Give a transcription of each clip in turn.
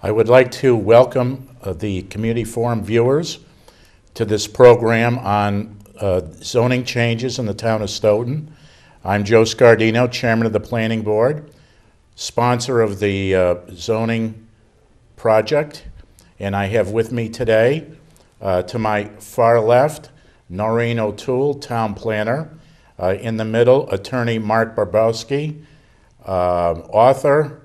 I would like to welcome the Community Forum viewers to this program on zoning changes in the town of Stoughton. I'm Joe Scardino, Chairman of the Planning Board, sponsor of the zoning project, and I have with me today, to my far left, Noreen O'Toole, Town Planner. In the middle, Attorney Mark Barbowski, author,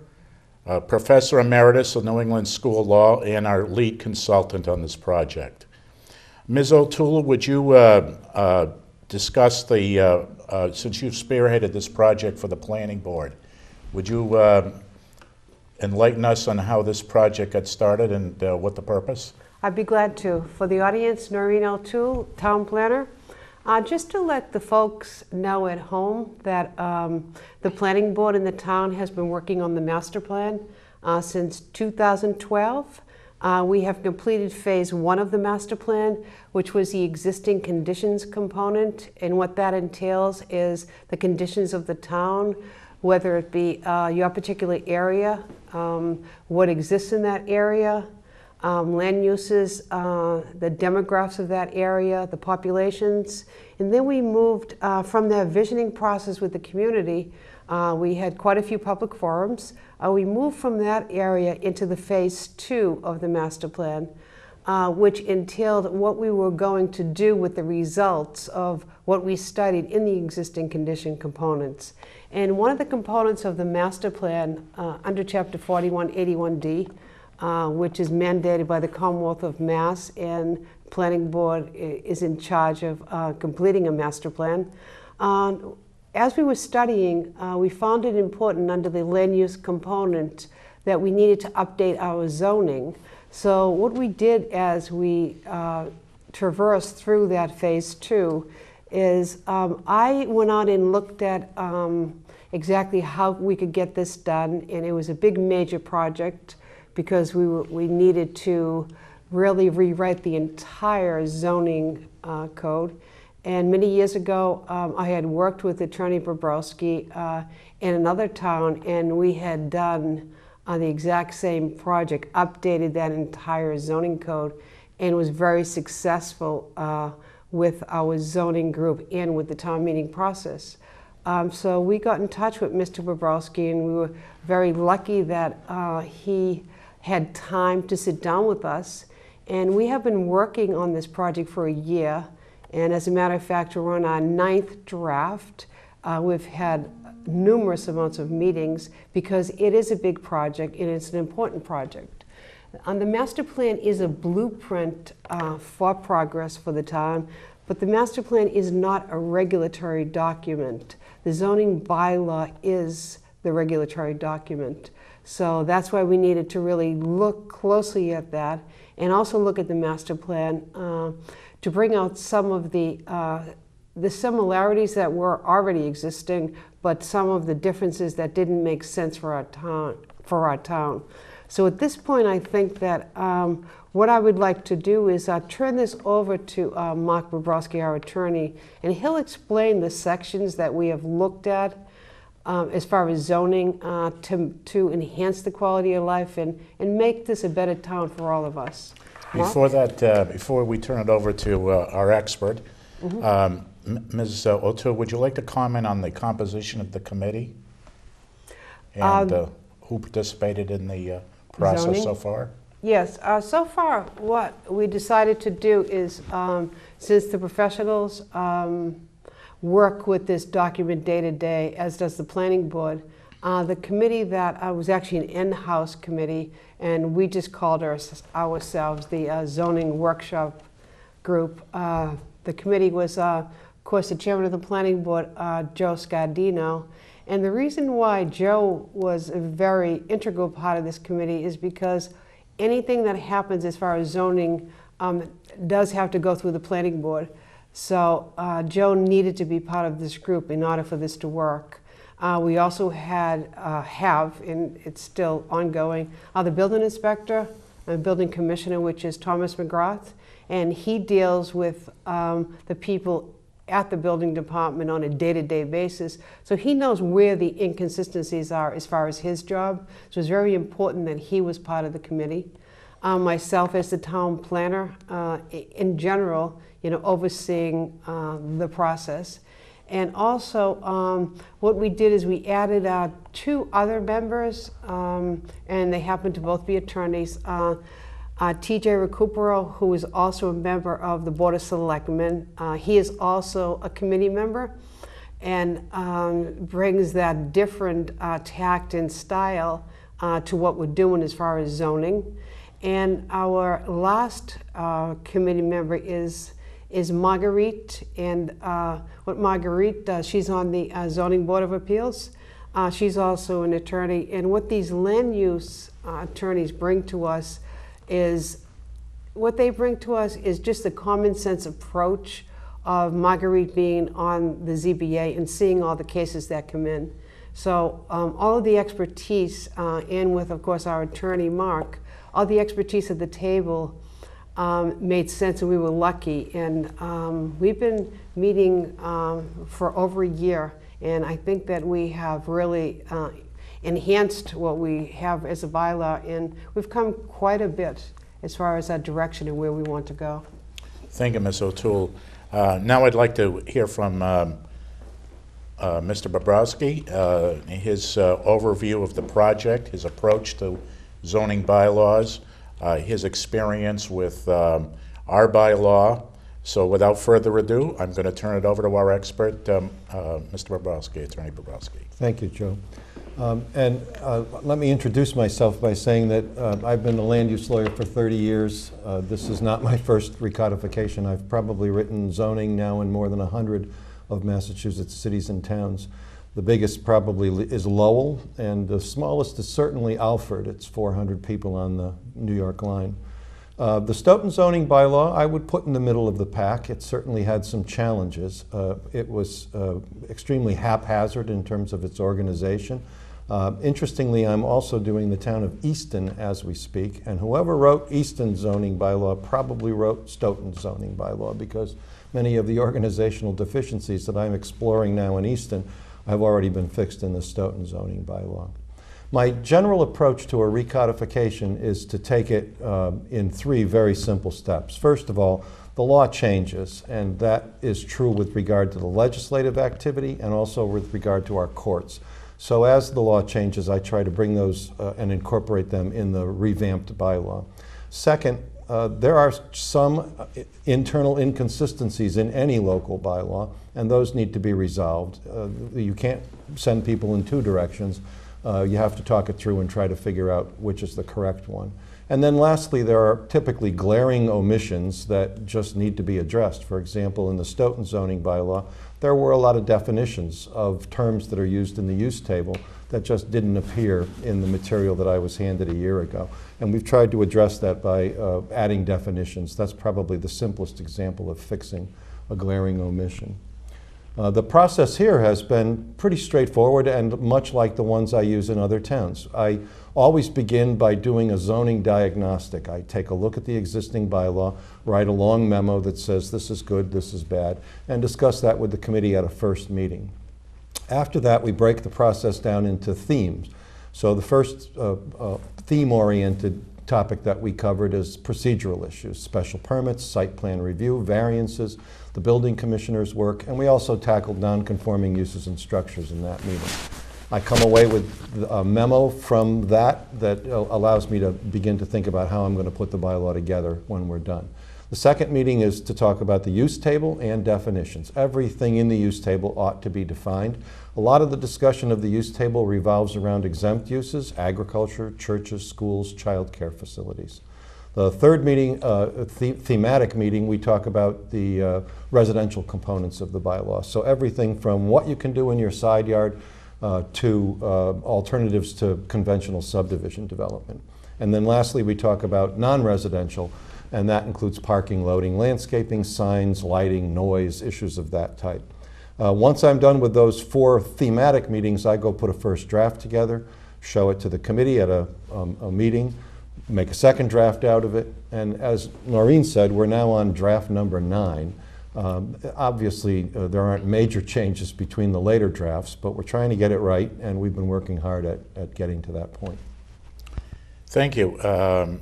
Professor Emeritus of New England School of Law, and our lead consultant on this project. Ms. O'Toole, would you discuss the, since you've spearheaded this project for the Planning Board, would you enlighten us on how this project got started and what the purpose? I'd be glad to. For the audience, Noreen O'Toole, Town Planner. Just to let the folks know at home that the Planning Board in the town has been working on the master plan since 2012. We have completed phase 1 of the master plan, which was the existing conditions component, and what that entails is the conditions of the town, whether it be your particular area, what exists in that area, land uses, the demographics of that area, the populations. And then we moved from that visioning process with the community. We had quite a few public forums. We moved from that area into the phase 2 of the master plan, which entailed what we were going to do with the results of what we studied in the existing condition components. And one of the components of the master plan under Chapter 4181D, which is mandated by the Commonwealth of Mass, and Planning Board is in charge of completing a master plan. As we were studying, we found it important under the land use component that we needed to update our zoning. So what we did as we traversed through that phase 2 is I went out and looked at exactly how we could get this done, and it was a big major project, because we needed to really rewrite the entire zoning code. And many years ago, I had worked with Attorney Bobrovsky in another town, and we had done the exact same project, updated that entire zoning code, and was very successful with our zoning group and with the town meeting process. So we got in touch with Mr. Bobrovsky, and we were very lucky that he had time to sit down with us. And we have been working on this project for a year. And as a matter of fact, we're on our 9th draft. We've had numerous amounts of meetings because it is a big project and it's an important project. And the master plan is a blueprint for progress for the town, but the master plan is not a regulatory document. The zoning bylaw is the regulatory document. So that's why we needed to really look closely at that, and also look at the master plan to bring out some of the similarities that were already existing, but some of the differences that didn't make sense for our town. So at this point, I think that what I would like to do is turn this over to Mark Bobrovsky, our attorney, and he'll explain the sections that we have looked at as far as zoning to enhance the quality of life and make this a better town for all of us. Before that, before we turn it over to our expert, Ms. O'Toole, would you like to comment on the composition of the committee and who participated in the process zoning so far? Yes, so far what we decided to do is, since the professionals work with this document day to day, as does the Planning Board, the committee that was actually an in-house committee, and we just called ourselves the zoning workshop group. The committee was, of course, the chairman of the Planning Board, Joe Scardino. And the reason why Joe was a very integral part of this committee is because anything that happens as far as zoning does have to go through the Planning Board. So Joe needed to be part of this group in order for this to work. We also have, and it's still ongoing, the building inspector and building commissioner, which is Thomas McGrath, and he deals with the people at the building department on a day-to-day basis. So he knows where the inconsistencies are as far as his job. So it's very important that he was part of the committee. Myself as the town planner, in general, overseeing the process. And also, what we did is we added 2 other members, and they happen to both be attorneys. T.J. Recupero, who is also a member of the Board of Selectmen. He is also a committee member and brings that different tact and style to what we're doing as far as zoning. And our last committee member is Marguerite. And what Marguerite does, she's on the Zoning Board of Appeals. She's also an attorney. And what these land use attorneys bring to us is just a common sense approach of Marguerite being on the ZBA and seeing all the cases that come in. So all of the expertise, and with, of course, our attorney, Mark, all the expertise at the table made sense, and we were lucky. And we've been meeting for over a year, and I think that we have really enhanced what we have as a bylaw, and we've come quite a bit as far as our direction and where we want to go. Thank you, Ms. O'Toole. Now I'd like to hear from Mr. Bobrowski, his overview of the project, his approach to zoning bylaws, his experience with our bylaw. So without further ado, I'm going to turn it over to our expert, Mr. Bobrowski, Attorney Bobrowski. Thank you, Joe. Let me introduce myself by saying that I've been a land use lawyer for 30 years. This is not my first recodification. I've probably written zoning now in more than 100 of Massachusetts cities and towns. The biggest probably is Lowell, and the smallest is certainly Alfred. It's 400 people on the New York line. The Stoughton zoning bylaw I would put in the middle of the pack. It certainly had some challenges. It was extremely haphazard in terms of its organization. Interestingly, I'm also doing the town of Easton as we speak, and whoever wrote Easton's zoning bylaw probably wrote Stoughton's zoning bylaw, because many of the organizational deficiencies that I'm exploring now in Easton have already been fixed in the Stoughton zoning bylaw. My general approach to a recodification is to take it in 3 very simple steps. First of all, the law changes, and that is true with regard to the legislative activity and also with regard to our courts. So as the law changes, I try to bring those and incorporate them in the revamped bylaw. Second, there are some internal inconsistencies in any local bylaw, and those need to be resolved. You can't send people in 2 directions. You have to talk it through and try to figure out which is the correct one. And then lastly, there are typically glaring omissions that just need to be addressed. For example, in the Stoughton zoning bylaw, there were a lot of definitions of terms that are used in the use table that just didn't appear in the material that I was handed a year ago. And we've tried to address that by adding definitions. That's probably the simplest example of fixing a glaring omission. The process here has been pretty straightforward and much like the ones I use in other towns. I always begin by doing a zoning diagnostic. I take a look at the existing bylaw, write a long memo that says this is good, this is bad, and discuss that with the committee at a first meeting. After that, we break the process down into themes. So the first theme-oriented topic that we covered is procedural issues, special permits, site plan review, variances, the building commissioner's work, and we also tackled non-conforming uses and structures in that meeting. I come away with a memo from that allows me to begin to think about how I'm going to put the bylaw together when we're done. The second meeting is to talk about the use table and definitions. Everything in the use table ought to be defined. A lot of the discussion of the use table revolves around exempt uses, agriculture, churches, schools, child care facilities. The third meeting, thematic meeting, we talk about the residential components of the bylaw. So everything from what you can do in your side yard to alternatives to conventional subdivision development. And then lastly, we talk about non-residential, and that includes parking, loading, landscaping, signs, lighting, noise, issues of that type. Once I'm done with those 4 thematic meetings, I go put a first draft together, show it to the committee at a meeting, make a second draft out of it, and as Noreen said, we're now on draft number 9. Obviously, there aren't major changes between the later drafts, but we're trying to get it right, and we've been working hard at getting to that point. Thank you.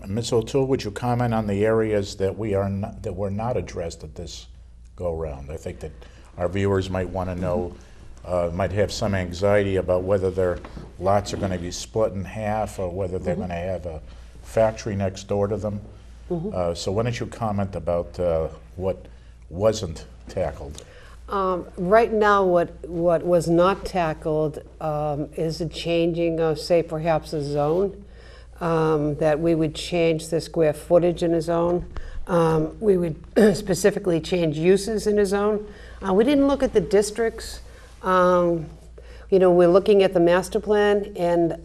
Ms. O'Toole, would you comment on the areas that were not addressed at this go-round? I think that our viewers might want to know, might have some anxiety about whether their lots are going to be split in half or whether they're going to have a factory next door to them. So why don't you comment about what wasn't tackled? Right now, what was not tackled is the changing of, say, perhaps a zone. That we would change the square footage in a zone. We would specifically change uses in a zone. We didn't look at the districts. You know, we're looking at the master plan, and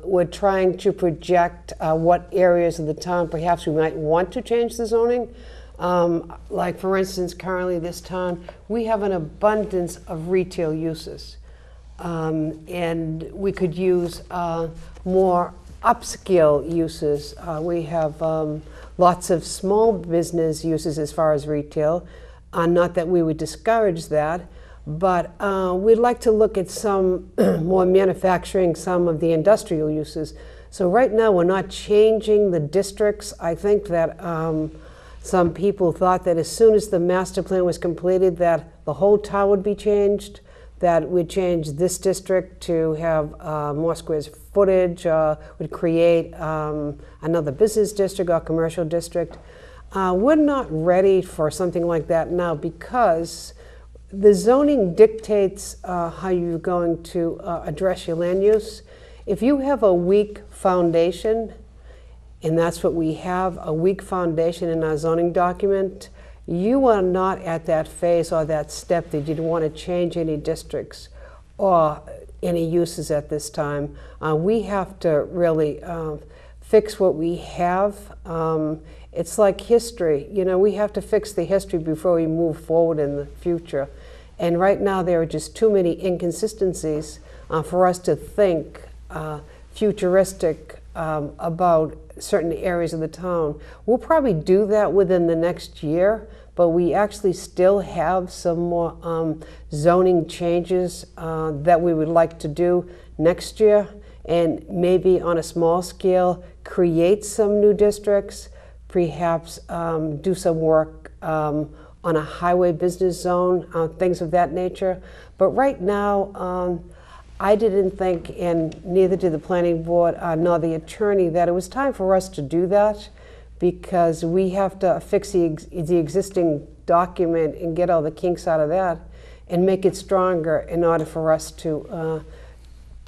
we're trying to project what areas of the town perhaps we might want to change the zoning. Like, for instance, currently this town, we have an abundance of retail uses. And we could use more upscale uses. We have lots of small business uses as far as retail. Not that we would discourage that, but we'd like to look at some more manufacturing, some of the industrial uses. So right now we're not changing the districts. I think that some people thought that as soon as the master plan was completed that the whole town would be changed, that we'd change this district to have more square footage, would create another business district or commercial district. We're not ready for something like that now because the zoning dictates how you're going to address your land use. If you have a weak foundation, and that's what we have, a weak foundation in our zoning document, you are not at that phase or that step that you'd want to change any districts or any uses at this time. We have to really fix what we have. It's like history. You know, we have to fix the history before we move forward in the future. And right now there are just too many inconsistencies for us to think futuristic about certain areas of the town. We'll probably do that within the next year, but we actually still have some more zoning changes that we would like to do next year, and maybe on a small scale create some new districts, perhaps do some work on a highway business zone, things of that nature. But right now, I didn't think, and neither did the planning board nor the attorney, that it was time for us to do that, because we have to fix the existing document and get all the kinks out of that and make it stronger in order for us to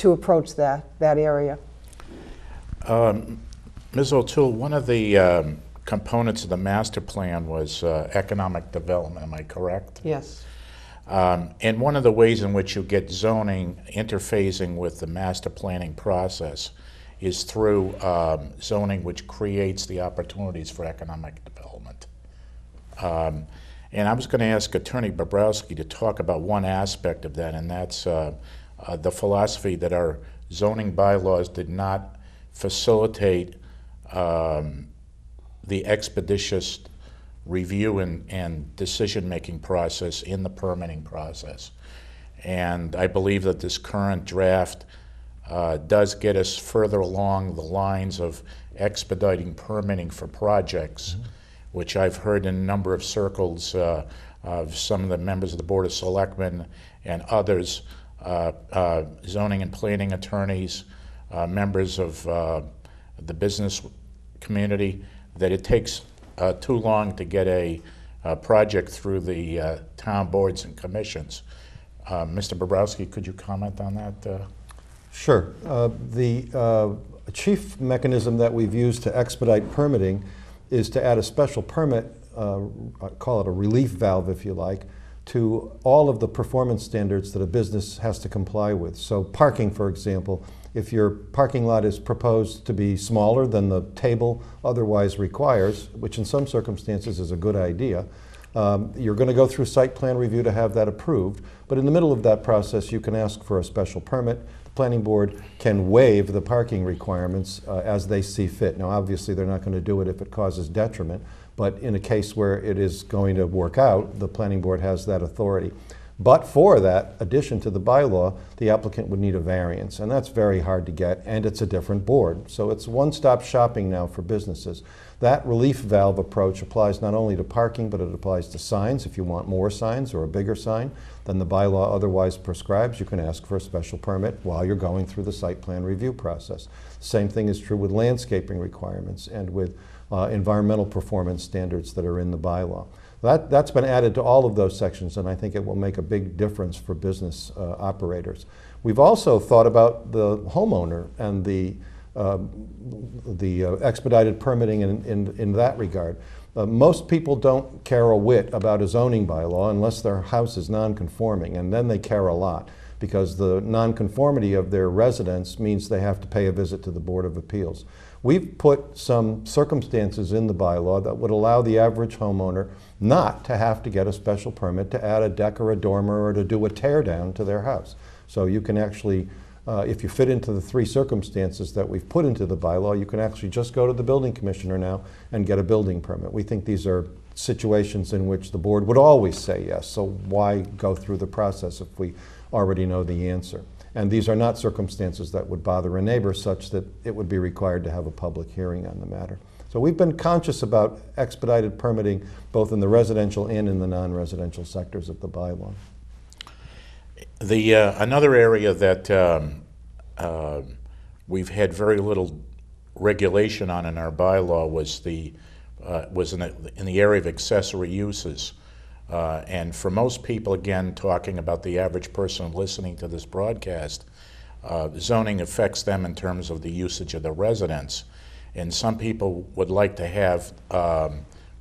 approach that area. Ms. O'Toole, one of the components of the master plan was economic development, am I correct? Yes. And one of the ways in which you get zoning interfacing with the master planning process is through zoning which creates the opportunities for economic development. And I was going to ask Attorney Bobrowski to talk about one aspect of that, and that's the philosophy that our zoning bylaws did not facilitate the expeditious review and decision-making process in the permitting process. And I believe that this current draft does get us further along the lines of expediting permitting for projects, which I've heard in a number of circles of some of the members of the Board of Selectmen and others, zoning and planning attorneys, members of the business community, that it takes too long to get a project through the town boards and commissions. Mr. Bobrowski, could you comment on that? Sure. The chief mechanism that we've used to expedite permitting is to add a special permit, call it a relief valve if you like, to all of the performance standards that a business has to comply with. So parking, for example, if your parking lot is proposed to be smaller than the table otherwise requires, which in some circumstances is a good idea, you're going to go through site plan review to have that approved. But in the middle of that process, you can ask for a special permit. The planning board can waive the parking requirements as they see fit. Now, obviously, they're not going to do it if it causes detriment, but in a case where it is going to work out, the planning board has that authority. But for that addition to the bylaw, the applicant would need a variance, and that's very hard to get, and it's a different board. So it's one-stop shopping now for businesses. That relief valve approach applies not only to parking, but it applies to signs. If you want more signs or a bigger sign than the bylaw otherwise prescribes, you can ask for a special permit while you're going through the site plan review process. Same thing is true with landscaping requirements and with environmental performance standards that are in the bylaw. That's been added to all of those sections, and I think it will make a big difference for business operators. We've also thought about the homeowner and the expedited permitting in that regard. Most people don't care a whit about a zoning bylaw unless their house is non-conforming, and then they care a lot, because the non-conformity of their residence means they have to pay a visit to the Board of Appeals. We've put some circumstances in the bylaw that would allow the average homeowner not to have to get a special permit to add a deck or a dormer or to do a tear down to their house. So you can actually, if you fit into the three circumstances that we've put into the bylaw, you can actually just go to the building commissioner now and get a building permit. We think these are situations in which the board would always say yes, so why go through the process if we already know the answer? And these are not circumstances that would bother a neighbor such that it would be required to have a public hearing on the matter. So we've been conscious about expedited permitting both in the residential and in the non-residential sectors of the bylaw. Another area that we've had very little regulation on in our bylaw was in the area of accessory uses. And for most people, again, talking about the average person listening to this broadcast, zoning affects them in terms of the usage of the residence. And some people would like to have,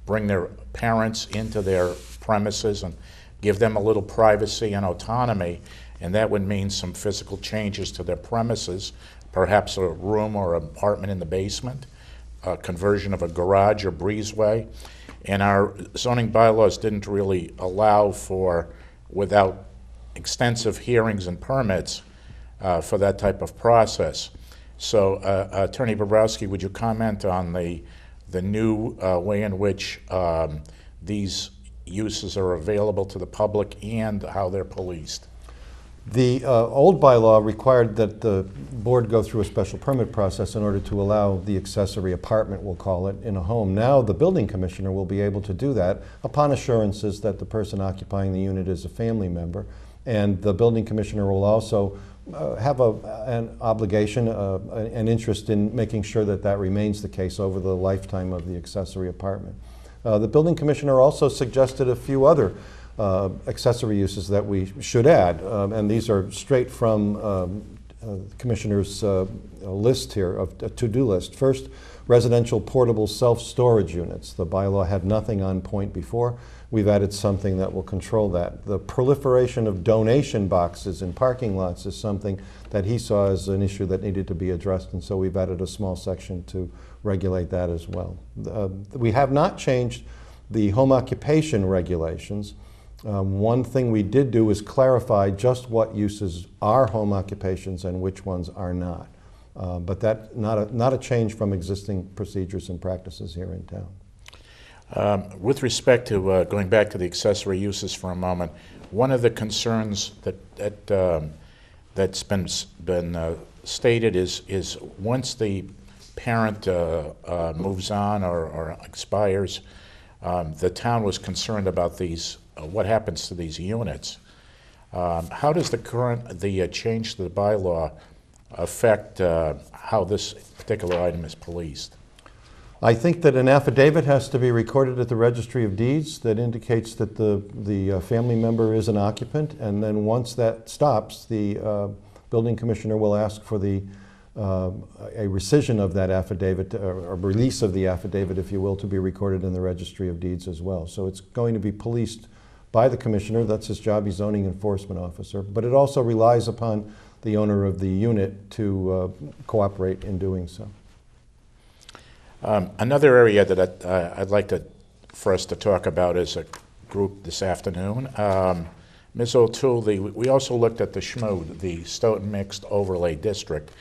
bring their parents into their premises and give them a little privacy and autonomy, and that would mean some physical changes to their premises, perhaps a room or apartment in the basement, a conversion of a garage or breezeway. And our zoning bylaws didn't really allow for, without extensive hearings and permits, for that type of process. So, Attorney Bobrowski, would you comment on the new way in which these uses are available to the public and how they're policed? The old bylaw required that the board go through a special permit process in order to allow the accessory apartment, we'll call it, in a home. Now the building commissioner will be able to do that upon assurances that the person occupying the unit is a family member. And the building commissioner will also have an obligation, an interest in making sure that that remains the case over the lifetime of the accessory apartment. The building commissioner also suggested a few other accessory uses that we should add, and these are straight from Commissioner's list here, of a to-do list. First, residential portable self-storage units. The bylaw had nothing on point before. We've added something that will control that. The proliferation of donation boxes in parking lots is something that he saw as an issue that needed to be addressed, and so we've added a small section to regulate that as well. We have not changed the home occupation regulations. One thing we did do is clarify just what uses are home occupations and which ones are not. But that's not a change from existing procedures and practices here in town. With respect to going back to the accessory uses for a moment, one of the concerns that's been stated is once the parent moves on or expires, the town was concerned about these. What happens to these units? How does the change to the bylaw affect how this particular item is policed? I think that an affidavit has to be recorded at the Registry of Deeds that indicates that the family member is an occupant, and then once that stops, the building commissioner will ask for a rescission of that affidavit, or release of the affidavit, if you will, to be recorded in the Registry of Deeds as well. So it's going to be policed by the commissioner. That's his job. He's zoning enforcement officer. But it also relies upon the owner of the unit to cooperate in doing so. Another area that I'd like for us to talk about as a group this afternoon, Ms. O'Toole, we also looked at the SHMOD, the Stoughton Mixed Overlay District,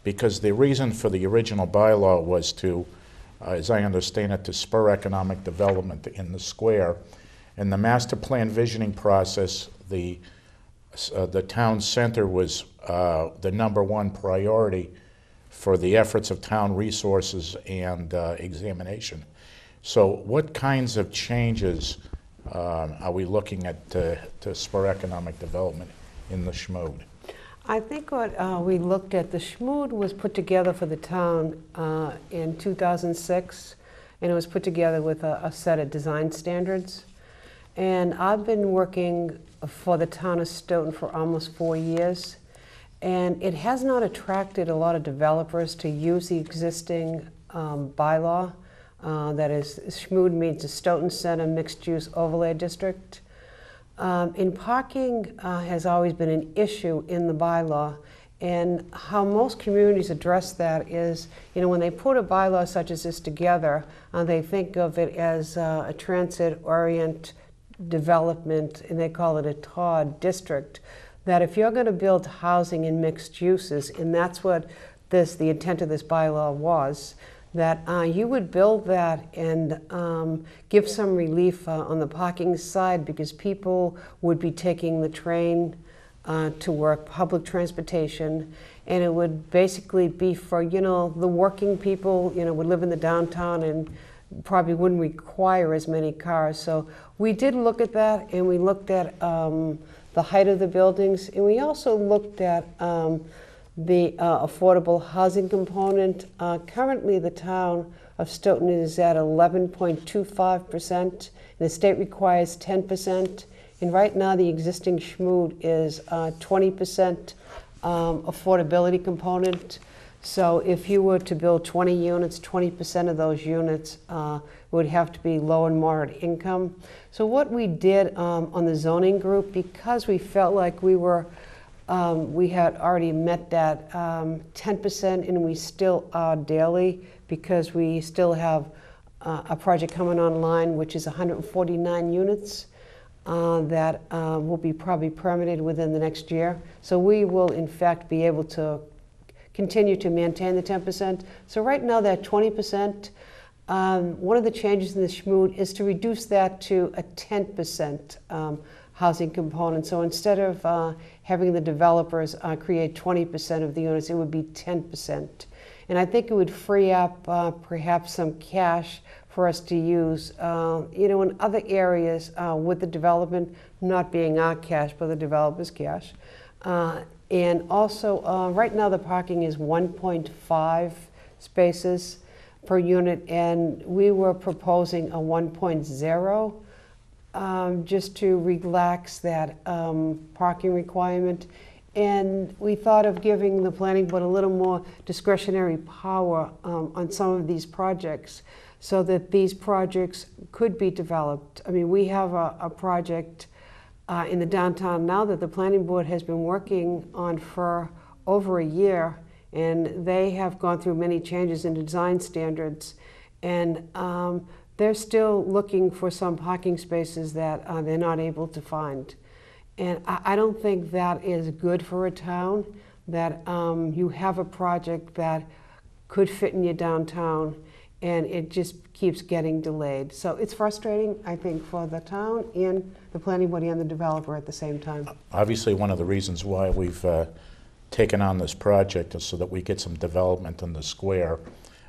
because the reason for the original bylaw was to, as I understand it, to spur economic development in the square. In the master plan visioning process, the town center was the #1 priority for the efforts of town resources and examination. So what kinds of changes are we looking at to spur economic development in the SHMOD? I think what we looked at, the SHMOD was put together for the town in 2006, and it was put together with a set of design standards. And I've been working for the town of Stoughton for almost 4 years, and it has not attracted a lot of developers to use the existing bylaw. That is, SHMOD means the Stoughton Center Mixed Use Overlay District. In parking has always been an issue in the bylaw, and how most communities address that is, you know, when they put a bylaw such as this together, they think of it as a transit-orient development, and they call it a TOD district, that if you're going to build housing in mixed uses, and that's what the intent of this bylaw was, that you would build that and give some relief on the parking side, because people would be taking the train to work, public transportation, and it would basically be for, you know, the working people, you know, would live in the downtown and probably wouldn't require as many cars. So we did look at that, and we looked at the height of the buildings, and we also looked at the affordable housing component. Currently, the town of Stoughton is at 11.25%, and the state requires 10%. And right now, the existing SHMOD is 20% affordability component. So if you were to build 20 units, 20% of those units would have to be low and moderate income. So what we did on the zoning group, because we felt like we had already met that 10%, and we still are daily, because we still have a project coming online, which is 149 units that will be probably permitted within the next year. So we will, in fact, be able to continue to maintain the 10%. So right now, that 20%, one of the changes in the SHMOD is to reduce that to a 10% housing component. So instead of having the developers create 20% of the units, it would be 10%. And I think it would free up perhaps some cash for us to use, you know, in other areas with the development not being our cash, but the developer's cash. And also, right now the parking is 1.5 spaces per unit, and we were proposing a 1.0 just to relax that parking requirement. And we thought of giving the planning board a little more discretionary power on some of these projects, so that these projects could be developed. I mean, we have a project in the downtown now that the planning board has been working on for over a year, and they have gone through many changes in design standards, and they're still looking for some parking spaces that they're not able to find. And I don't think that is good for a town, that you have a project that could fit in your downtown, and it just keeps getting delayed. So it's frustrating, I think, for the town and the planning board and the developer at the same time. Obviously, one of the reasons why we've taken on this project is so that we get some development in the square,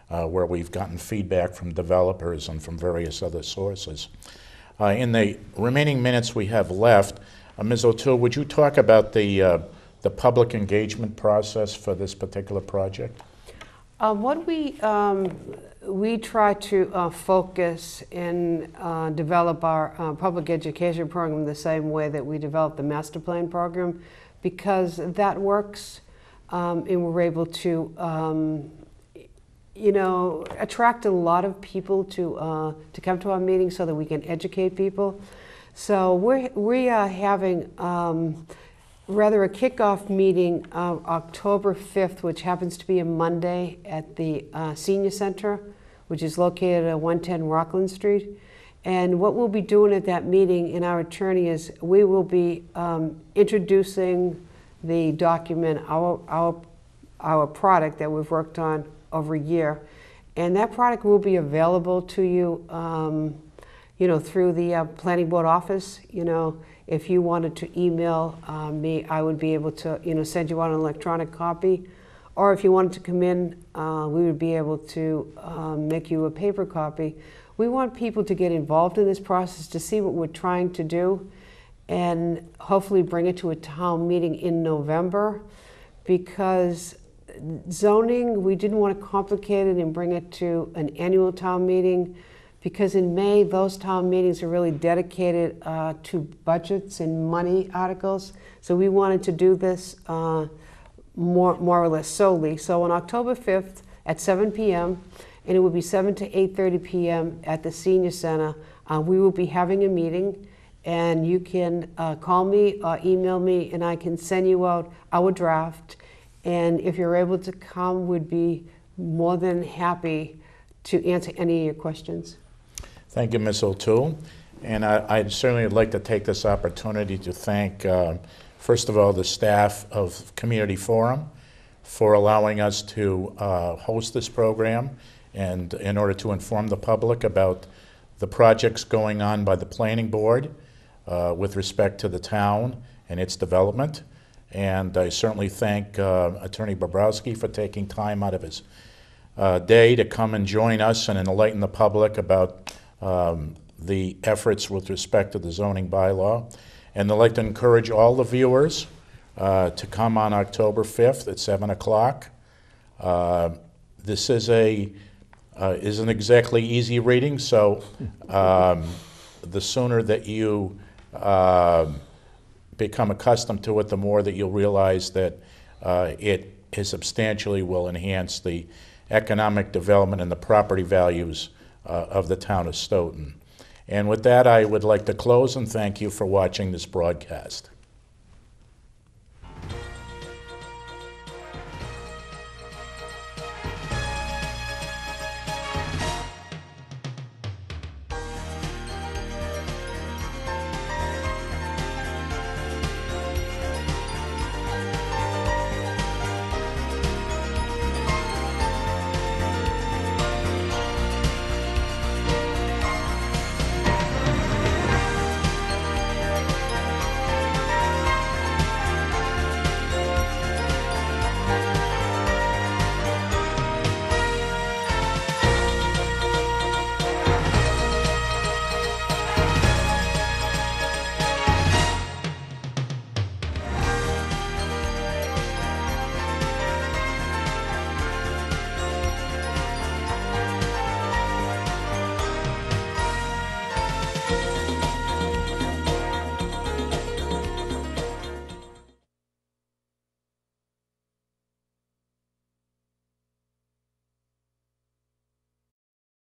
where we've gotten feedback from developers and from various other sources. In the remaining minutes we have left, Ms. O'Toole, would you talk about the public engagement process for this particular project? What we try to focus and develop our public education program the same way that we develop the master plan program, because that works, and we're able to you know, attract a lot of people to come to our meetings so that we can educate people. So we are having rather a kickoff meeting October 5th, which happens to be a Monday at the Senior Center, which is located at 110 Rockland Street. And what we'll be doing at that meeting, and our attorney is, we will be introducing the document, our product that we've worked on over a year. And that product will be available to you, through the planning board office. If you wanted to email me, I would be able to, send you out an electronic copy. Or if you wanted to come in, we would be able to make you a paper copy. We want people to get involved in this process, to see what we're trying to do, and hopefully bring it to a town meeting in November, because zoning, we didn't want to complicate it and bring it to an annual town meeting, because in May, those town meetings are really dedicated to budgets and money articles. So we wanted to do this more or less solely. So on October 5th at 7 p.m., and it will be 7 to 8:30 p.m. at the Senior Center, we will be having a meeting, and you can call me or email me, and I can send you out our draft. And if you're able to come, we'd be more than happy to answer any of your questions. Thank you, Ms. O'Toole. And I'd certainly like to take this opportunity to thank, first of all, the staff of Community Forum for allowing us to host this program, and in order to inform the public about the projects going on by the planning board with respect to the town and its development. And I certainly thank Attorney Bobrowski for taking time out of his day to come and join us and enlighten the public about the efforts with respect to the zoning bylaw. And I'd like to encourage all the viewers to come on October 5th at 7 o'clock. This isn't exactly easy reading, so the sooner that you become accustomed to it, the more that you'll realize that it substantially will enhance the economic development and the property values of the town of Stoughton. And with that, I would like to close and thank you for watching this broadcast.